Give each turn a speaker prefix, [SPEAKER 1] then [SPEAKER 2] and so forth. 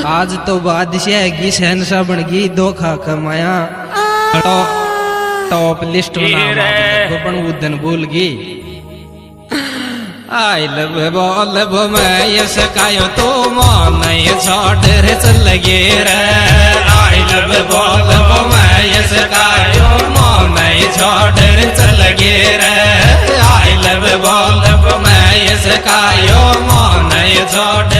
[SPEAKER 1] आज तो बादशाह की शहनशाह बन गई धोखा कमाया टॉप लिस्ट बना उदन भूल गई आई लव बोल मैं ये सकायो तो मान ये छोड़ रे चल गे रे आई लव बोल मैं ये सकायो मान ये छोड़ रे चल गे रे आई लव बोल मैं ये सकायो मान ये छोड़